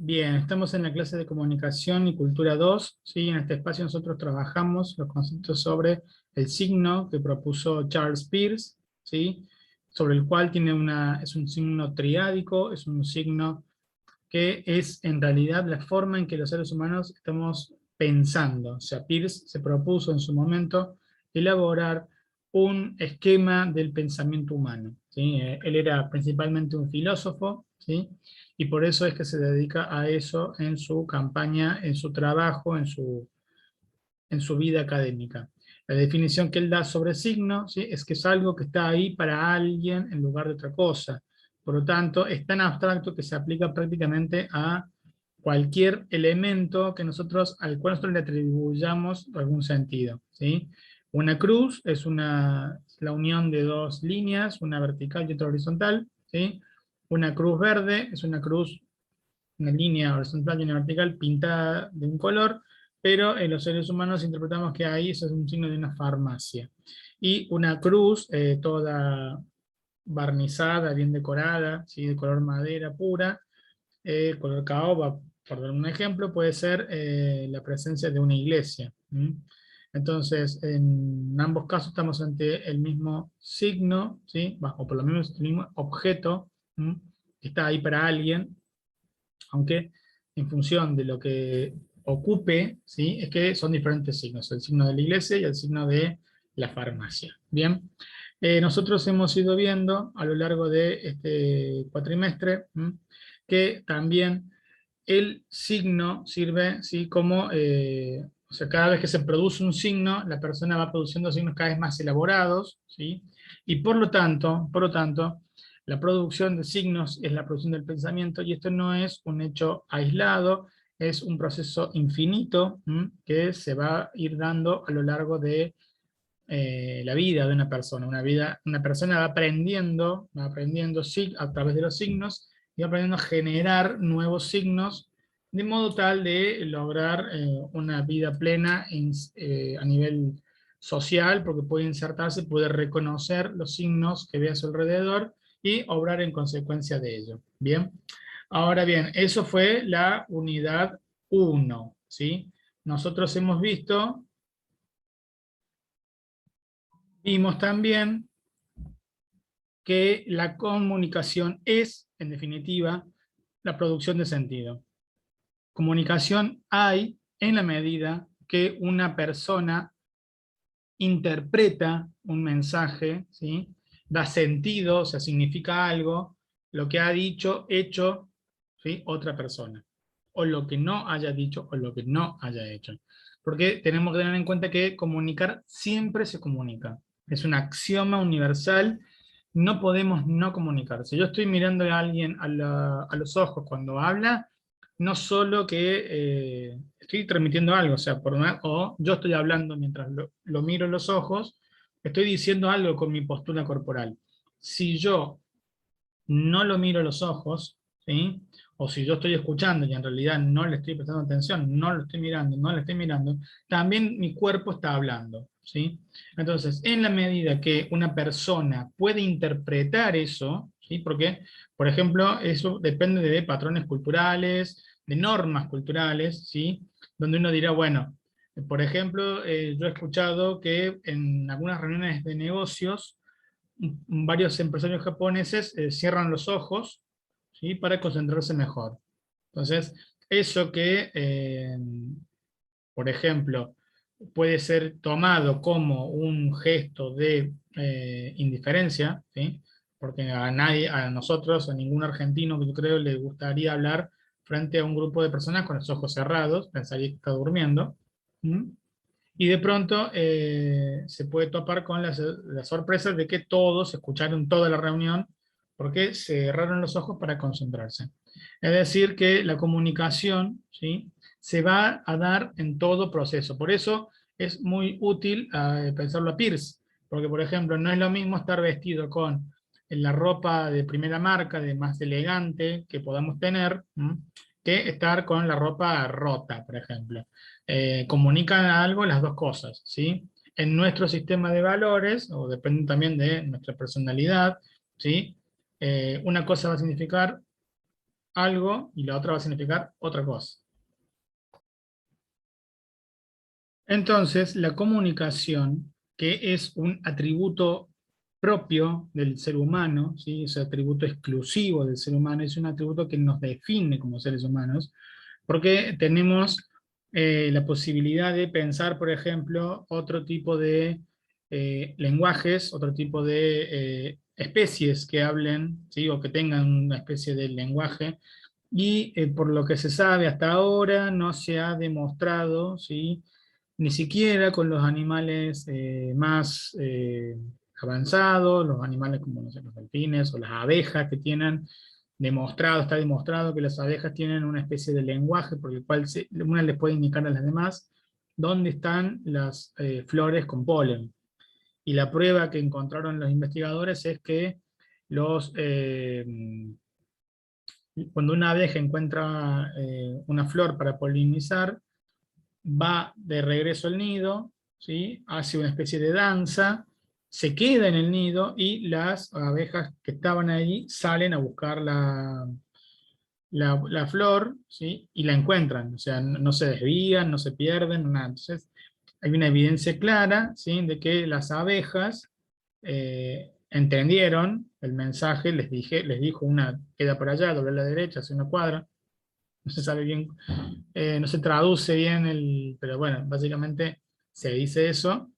Bien, estamos en la clase de Comunicación y Cultura 2, ¿sí? En este espacio nosotros trabajamos los conceptos sobre el signo que propuso Charles Peirce, ¿sí? Sobre el cual es un signo triádico, es un signo que es en realidad la forma en que los seres humanos estamos pensando. O sea, Peirce se propuso en su momento elaborar un esquema del pensamiento humano, ¿sí? Él era principalmente un filósofo, ¿sí? Y por eso es que se dedica a eso en su campaña, en su trabajo, en su vida académica. La definición que él da sobre signo, ¿sí? Es que es algo que está ahí para alguien en lugar de otra cosa. Por lo tanto, es tan abstracto que se aplica prácticamente a cualquier elemento al cual nosotros le atribuyamos algún sentido, ¿sí? Una cruz es la unión de dos líneas, una vertical y otra horizontal, ¿sí? Una cruz verde es una línea horizontal y una vertical pintada de un color, pero en los seres humanos interpretamos que ahí eso es un signo de una farmacia. Y una cruz toda barnizada, bien decorada, ¿sí? De color madera pura, color caoba, por dar un ejemplo, puede ser la presencia de una iglesia. ¿Mm? Entonces, en ambos casos estamos ante el mismo signo, ¿sí? O por lo menos el mismo objeto, ¿mm? Que está ahí para alguien, aunque en función de lo que ocupe, ¿sí? Es que son diferentes signos, el signo de la iglesia y el signo de la farmacia. Bien, nosotros hemos ido viendo a lo largo de este cuatrimestre, ¿m? Que también el signo sirve, ¿sí? Como, o sea, cada vez que se produce un signo, la persona va produciendo signos cada vez más elaborados, ¿sí? Y por lo tanto, la producción de signos es la producción del pensamiento, y esto no es un hecho aislado, es un proceso infinito, ¿m? Que se va a ir dando a lo largo de la vida de una persona. Una persona va aprendiendo a través de los signos, y va aprendiendo a generar nuevos signos, de modo tal de lograr una vida plena a nivel social, porque puede insertarse, puede reconocer los signos que ve a su alrededor y obrar en consecuencia de ello. Bien, ahora bien, eso fue la unidad uno, ¿sí? Nosotros vimos también que la comunicación es, en definitiva, la producción de sentido. Comunicación hay en la medida que una persona interpreta un mensaje, ¿sí? Da sentido, o sea, significa algo, lo que ha dicho, hecho, ¿sí? Otra persona, o lo que no haya dicho, o lo que no haya hecho. Porque tenemos que tener en cuenta que comunicar siempre se comunica. Es un axioma universal, no podemos no comunicar. Si yo estoy mirando a alguien a los ojos cuando habla, no solo que estoy transmitiendo algo, o sea, o yo estoy hablando mientras lo miro en los ojos, estoy diciendo algo con mi postura corporal. Si yo no lo miro a los ojos, ¿sí? O si yo estoy escuchando y en realidad no le estoy prestando atención, no lo estoy mirando, no le estoy mirando, también mi cuerpo está hablando, ¿sí? Entonces, en la medida que una persona puede interpretar eso, ¿sí? Porque, por ejemplo, eso depende de patrones culturales, de normas culturales, ¿sí? Donde uno dirá, bueno, por ejemplo, yo he escuchado que en algunas reuniones de negocios, varios empresarios japoneses cierran los ojos, ¿sí? Para concentrarse mejor. Entonces, eso que, por ejemplo, puede ser tomado como un gesto de indiferencia, ¿sí? Porque a nadie, a nosotros, a ningún argentino que yo creo le gustaría hablar frente a un grupo de personas con los ojos cerrados, pensaría que está durmiendo. ¿Mm? Y de pronto se puede topar con la sorpresa de que todos escucharon toda la reunión porque se cerraron los ojos para concentrarse. Es decir, que la comunicación, ¿sí? Se va a dar en todo proceso. Por eso es muy útil pensarlo a Pierce, porque por ejemplo no es lo mismo estar vestido con la ropa de primera marca, de más elegante que podamos tener, ¿m? Que estar con la ropa rota, por ejemplo. Comunican algo las dos cosas, ¿sí? En nuestro sistema de valores, o depende también de nuestra personalidad, ¿sí? Una cosa va a significar algo y la otra va a significar otra cosa. Entonces, la comunicación, que es un atributo propio del ser humano, ¿sí? Es un atributo exclusivo del ser humano, es un atributo que nos define como seres humanos, porque tenemos la posibilidad de pensar, por ejemplo, otro tipo de lenguajes, otro tipo de especies que hablen, ¿sí? O que tengan una especie de lenguaje, y por lo que se sabe hasta ahora no se ha demostrado, ¿sí? Ni siquiera con los animales más avanzados, los animales como no sé, los delfines o las abejas que tienen está demostrado que las abejas tienen una especie de lenguaje por el cual una les puede indicar a las demás dónde están las flores con polen. Y la prueba que encontraron los investigadores es que los, cuando una abeja encuentra una flor para polinizar, va de regreso al nido, ¿sí? Hace una especie de danza, se queda en el nido y las abejas que estaban ahí salen a buscar la flor, ¿sí? Y la encuentran, o sea, no se desvían, no se pierden, nada. Entonces, hay una evidencia clara, ¿sí? De que las abejas entendieron el mensaje, les dijo una queda por allá, doble a la derecha, hace una cuadra, no se sabe bien, no se traduce bien, pero bueno, básicamente se dice eso,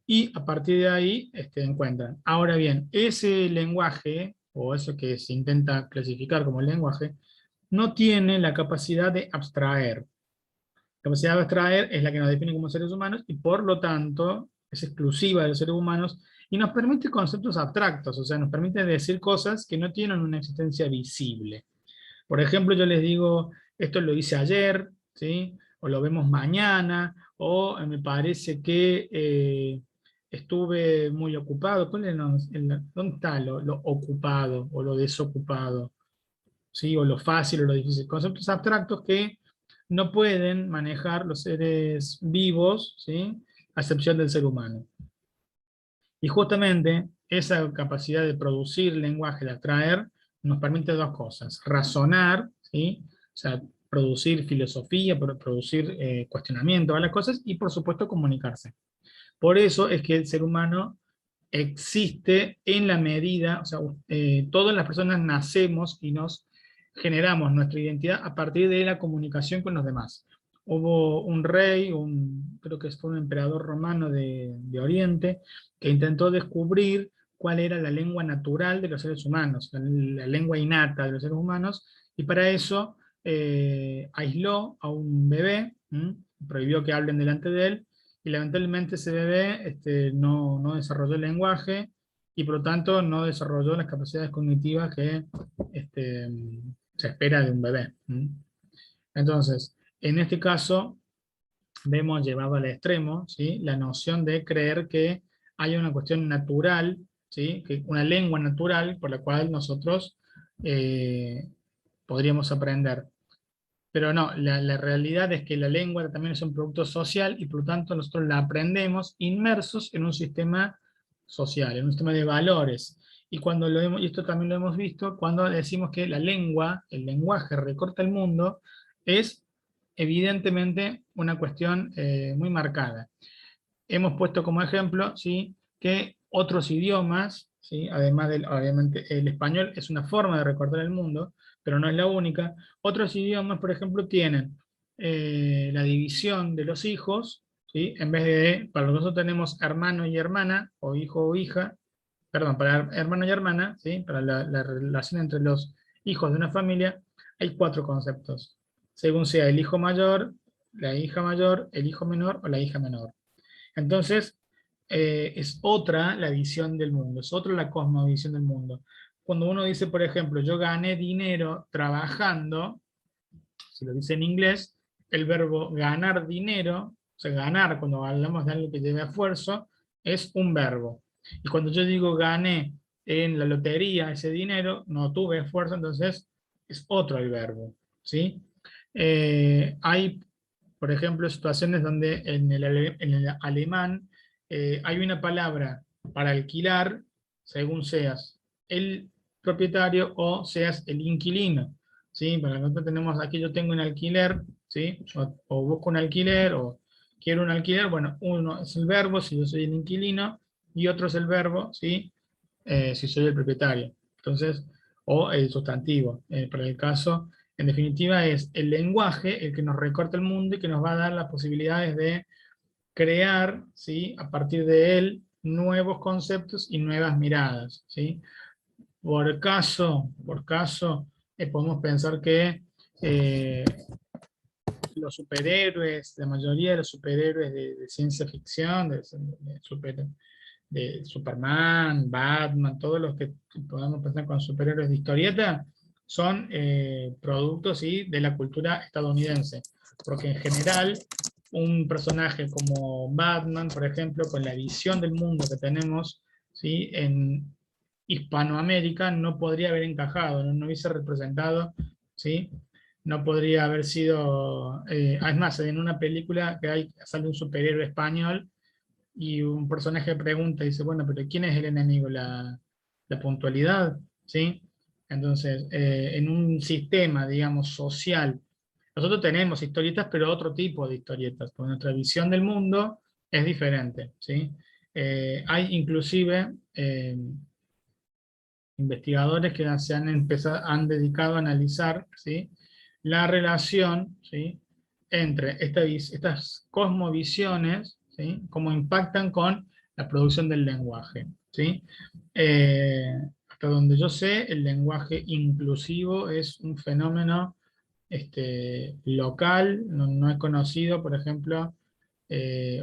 y a partir de ahí encuentran. Ahora bien, ese lenguaje, o eso que se intenta clasificar como lenguaje, no tiene la capacidad de abstraer. La capacidad de abstraer es la que nos define como seres humanos, y por lo tanto es exclusiva de los seres humanos, y nos permite conceptos abstractos, o sea, nos permite decir cosas que no tienen una existencia visible. Por ejemplo, yo les digo, esto lo hice ayer, ¿sí? O lo vemos mañana, o me parece que estuve muy ocupado. ¿Dónde está lo ocupado o lo desocupado? ¿Sí? O lo fácil o lo difícil. Conceptos abstractos que no pueden manejar los seres vivos, ¿sí? A excepción del ser humano. Y justamente esa capacidad de producir lenguaje, de atraer, nos permite dos cosas: razonar, ¿sí? O sea, producir filosofía, producir cuestionamiento a las cosas, y por supuesto comunicarse. Por eso es que el ser humano existe en la medida, o sea, todas las personas nacemos y nos generamos nuestra identidad a partir de la comunicación con los demás. Hubo un rey, creo que fue un emperador romano de Oriente, que intentó descubrir cuál era la lengua natural de los seres humanos, la lengua innata de los seres humanos, y para eso aisló a un bebé, prohibió que hablen delante de él, y lamentablemente ese bebé no desarrolló el lenguaje, y por lo tanto no desarrolló las capacidades cognitivas que este, se espera de un bebé. Entonces, en este caso, vemos llevado al extremo, ¿sí? La noción de creer que hay una cuestión natural, ¿sí? Que una lengua natural por la cual nosotros eh, podríamos aprender. Pero no, la realidad es que la lengua también es un producto social, y por lo tanto nosotros la aprendemos inmersos en un sistema social, en un sistema de valores. Y cuando y esto también lo hemos visto, cuando decimos que la lengua, el lenguaje recorta el mundo, es evidentemente una cuestión muy marcada. Hemos puesto como ejemplo, ¿sí? Que otros idiomas, ¿sí? Además del, obviamente, el español es una forma de recortar el mundo, pero no es la única. Otros idiomas, por ejemplo, tienen la división de los hijos, ¿sí? En vez de, para nosotros tenemos hermano y hermana, o hijo o hija, perdón, para hermano y hermana, ¿sí? Para la relación entre los hijos de una familia, hay cuatro conceptos, según sea el hijo mayor, la hija mayor, el hijo menor o la hija menor. Entonces, es otra la visión del mundo, es otra la cosmovisión del mundo. Cuando uno dice, por ejemplo, yo gané dinero trabajando, si lo dice en inglés, el verbo ganar dinero, o sea, ganar, cuando hablamos de algo que lleve esfuerzo, es un verbo. Y cuando yo digo gané en la lotería ese dinero, no tuve esfuerzo, entonces es otro el verbo, ¿sí? Hay, por ejemplo, situaciones donde en el alemán hay una palabra para alquilar según seas el propietario o seas el inquilino. ¿sí? Para nosotros tenemos aquí, yo tengo un alquiler, ¿sí? O busco un alquiler, o quiero un alquiler, bueno, uno es el verbo, si yo soy el inquilino, y otro es el verbo, ¿sí? Si soy el propietario. Entonces, o el sustantivo. Para el caso, en definitiva, es el lenguaje el que nos recorta el mundo y que nos va a dar las posibilidades de crear, ¿sí? A partir de él, nuevos conceptos y nuevas miradas, ¿sí? Por caso, podemos pensar que eh, los superhéroes, la mayoría de los superhéroes de ciencia ficción, de Superman, Batman, todos los que podamos pensar con superhéroes de historieta, son productos, ¿sí? De la cultura estadounidense. Porque en general, un personaje como Batman, por ejemplo, con la visión del mundo que tenemos, ¿sí? En Hispanoamérica, no podría haber encajado, no hubiese representado, ¿sí? No podría haber sido... es más, en una película que sale un superhéroe español y un personaje pregunta y dice, bueno, pero ¿quién es el enemigo? La puntualidad, ¿sí? Entonces, en un sistema, digamos, social, nosotros tenemos historietas, pero otro tipo de historietas, porque nuestra visión del mundo es diferente, ¿sí? Hay inclusive investigadores que han dedicado a analizar, ¿sí? La relación, ¿sí? Entre estas cosmovisiones, ¿sí? Cómo impactan con la producción del lenguaje, ¿sí? Eh, Hasta donde yo sé, el lenguaje inclusivo es un fenómeno local, no he conocido, por ejemplo,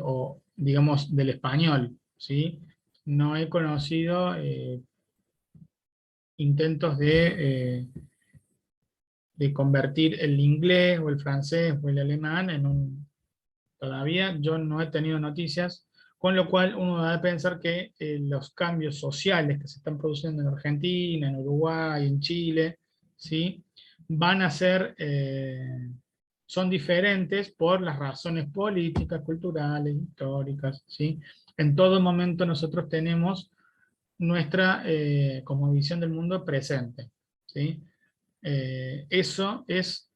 o digamos del español, ¿sí? No he conocido intentos de convertir el inglés o el francés o el alemán en un... Todavía yo no he tenido noticias, con lo cual uno debe pensar que los cambios sociales que se están produciendo en Argentina, en Uruguay, en Chile, ¿sí? Van a ser, son diferentes por las razones políticas, culturales, históricas, ¿sí? En todo momento nosotros tenemos nuestra como visión del mundo presente, ¿sí? Eso es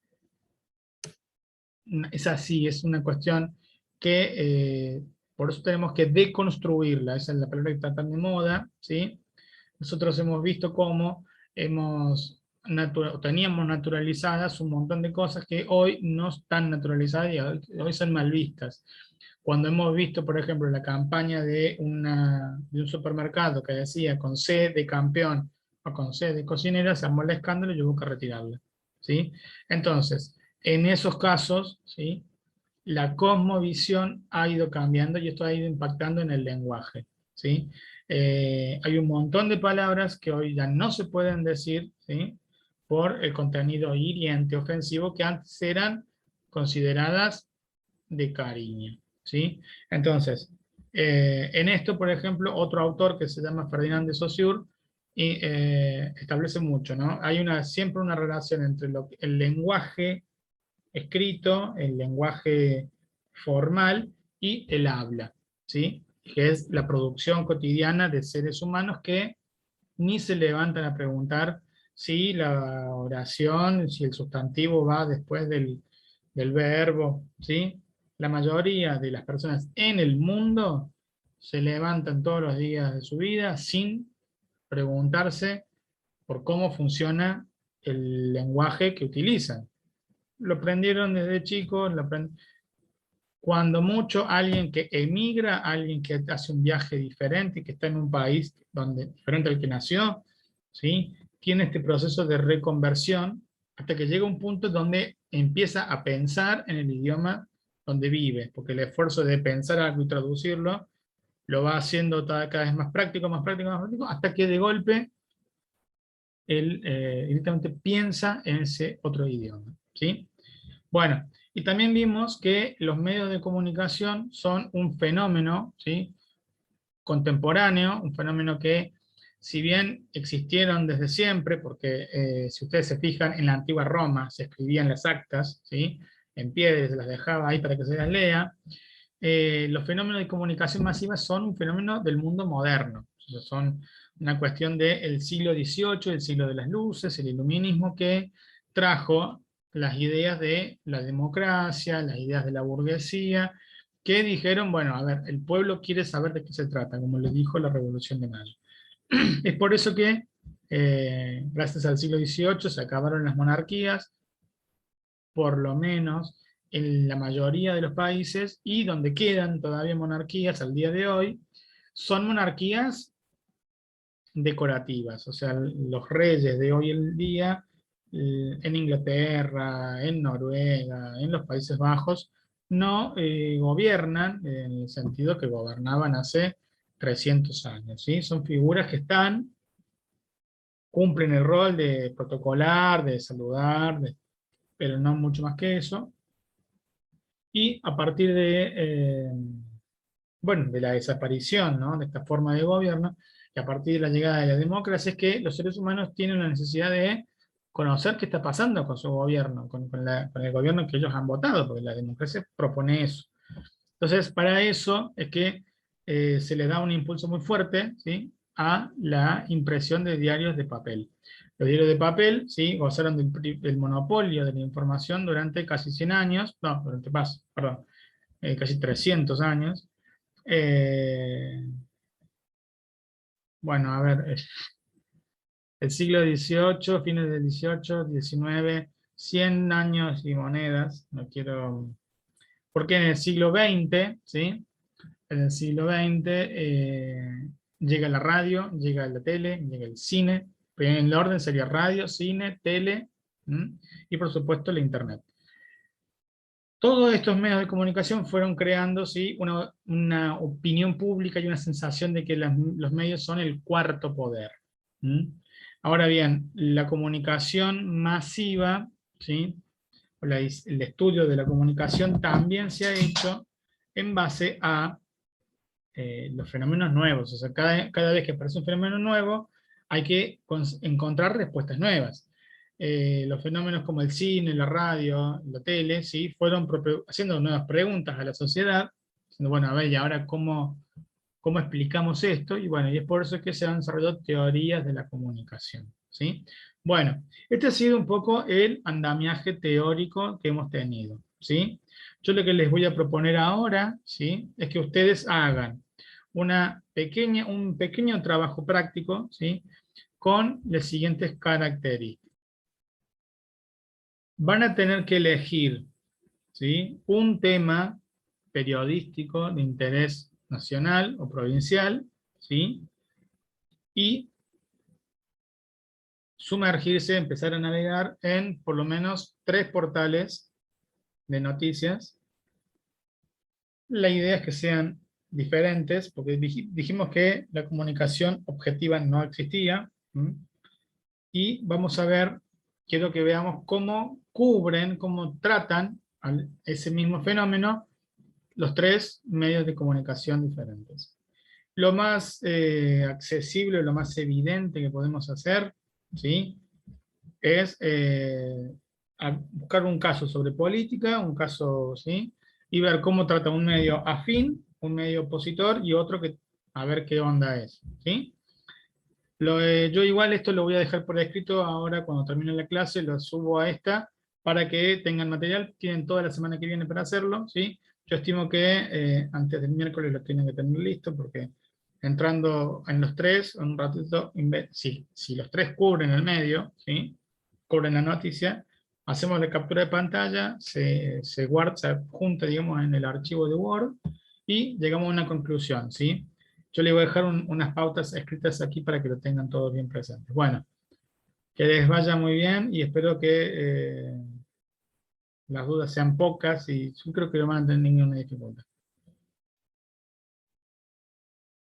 así, es una cuestión que por eso tenemos que deconstruirla, esa es la palabra que está tan de moda, ¿sí? Nosotros hemos visto cómo teníamos naturalizadas un montón de cosas que hoy no están naturalizadas y hoy son mal vistas. Cuando hemos visto, por ejemplo, la campaña de un supermercado que decía con C de campeón o con C de cocinera, se armó el escándalo y hubo que retirarla, ¿sí? Entonces, en esos casos, ¿sí? La cosmovisión ha ido cambiando y esto ha ido impactando en el lenguaje, ¿sí? Hay un montón de palabras que hoy ya no se pueden decir, ¿sí? Por el contenido hiriente, ofensivo, que antes eran consideradas de cariño, ¿sí? Entonces, en esto, por ejemplo, otro autor que se llama Ferdinand de Saussure establece mucho, ¿no? Hay siempre una relación entre el lenguaje escrito, el lenguaje formal y el habla, ¿sí? Que es la producción cotidiana de seres humanos que ni se levantan a preguntar si la oración, si el sustantivo va después del verbo, ¿sí? La mayoría de las personas en el mundo se levantan todos los días de su vida sin preguntarse por cómo funciona el lenguaje que utilizan. Lo aprendieron desde chicos, cuando mucho alguien que emigra, alguien que hace un viaje diferente, que está en un país diferente al que nació, ¿sí? Tiene este proceso de reconversión hasta que llega un punto donde empieza a pensar en el idioma donde vive, porque el esfuerzo de pensar algo y traducirlo lo va haciendo cada vez más práctico, más práctico, más práctico, hasta que de golpe él directamente piensa en ese otro idioma, ¿sí? Bueno, y también vimos que los medios de comunicación son un fenómeno, ¿sí? Contemporáneo, un fenómeno que, si bien existieron desde siempre, porque si ustedes se fijan, en la antigua Roma se escribían las actas, ¿sí? En piedra, se las dejaba ahí para que se las lea. Los fenómenos de comunicación masiva son un fenómeno del mundo moderno, o sea, son una cuestión del siglo XVIII, el siglo de las luces, el iluminismo, que trajo las ideas de la democracia, las ideas de la burguesía, que dijeron, bueno, a ver, el pueblo quiere saber de qué se trata, como le dijo la Revolución de Mayo. Es por eso que, gracias al siglo XVIII, se acabaron las monarquías, por lo menos en la mayoría de los países, y donde quedan todavía monarquías al día de hoy, son monarquías decorativas, o sea, los reyes de hoy en día, en Inglaterra, en Noruega, en los Países Bajos, no gobiernan en el sentido que gobernaban hace 300 años, ¿sí? Son figuras que están, cumplen el rol de protocolar, de saludar, pero no mucho más que eso, y a partir de, bueno, de la desaparición, ¿no?, de esta forma de gobierno, y a partir de la llegada de la democracia, es que los seres humanos tienen la necesidad de conocer qué está pasando con su gobierno, con el gobierno que ellos han votado, porque la democracia propone eso. Entonces, para eso es que se le da un impulso muy fuerte, ¿sí?, a la impresión de diarios de papel. Los diarios de papel, ¿sí?, gozaron del monopolio de la información durante casi 100 años, no, durante más, perdón, casi 300 años. Bueno, a ver, el siglo XVIII, fines del XVIII, XIX, 100 años y monedas, no quiero... Porque en el siglo XX, ¿sí? En el siglo XX llega la radio, llega la tele, llega el cine, pero en el orden sería radio, cine, tele, y por supuesto la internet. Todos estos medios de comunicación fueron creando, ¿sí?, una opinión pública y una sensación de que los medios son el cuarto poder. Ahora bien, la comunicación masiva, ¿sí?, el estudio de la comunicación también se ha hecho en base a los fenómenos nuevos. O sea, cada vez que aparece un fenómeno nuevo, hay que encontrar respuestas nuevas. Los fenómenos como el cine, la radio, la tele, ¿sí?, fueron haciendo nuevas preguntas a la sociedad, diciendo, bueno, a ver, ¿y ahora cómo explicamos esto? Y bueno, y es por eso que se han desarrollado teorías de la comunicación, ¿sí? Bueno, este ha sido un poco el andamiaje teórico que hemos tenido, ¿sí? Yo lo que les voy a proponer ahora, ¿sí?, es que ustedes hagan un pequeño trabajo práctico, ¿sí?, con las siguientes características. Van a tener que elegir, ¿sí?, un tema periodístico de interés nacional o provincial, ¿sí?, y sumergirse, empezar a navegar en por lo menos 3 portales de noticias. La idea es que sean diferentes, porque dijimos que la comunicación objetiva no existía, y vamos a ver, quiero que veamos cómo cubren, cómo tratan ese mismo fenómeno los 3 medios de comunicación diferentes. Lo más accesible, lo más evidente que podemos hacer, ¿sí?, es buscar un caso sobre política, un caso, ¿sí?, y ver cómo trata un medio afín, un medio opositor y otro que, a ver qué onda es, ¿sí? Yo igual esto lo voy a dejar por escrito ahora cuando termine la clase, lo subo a esta para que tengan material, tienen toda la semana que viene para hacerlo, ¿sí? Yo estimo que antes del miércoles lo tienen que tener listo porque entrando en los 3, en un ratito, si los 3 cubren el medio, ¿sí?, cubren la noticia, hacemos la captura de pantalla, se guarda, se junta, digamos, en el archivo de Word, y llegamos a una conclusión, ¿sí? Yo le voy a dejar unas pautas escritas aquí para que lo tengan todos bien presentes. Bueno, que les vaya muy bien y espero que las dudas sean pocas y yo creo que no van a tener ninguna dificultad.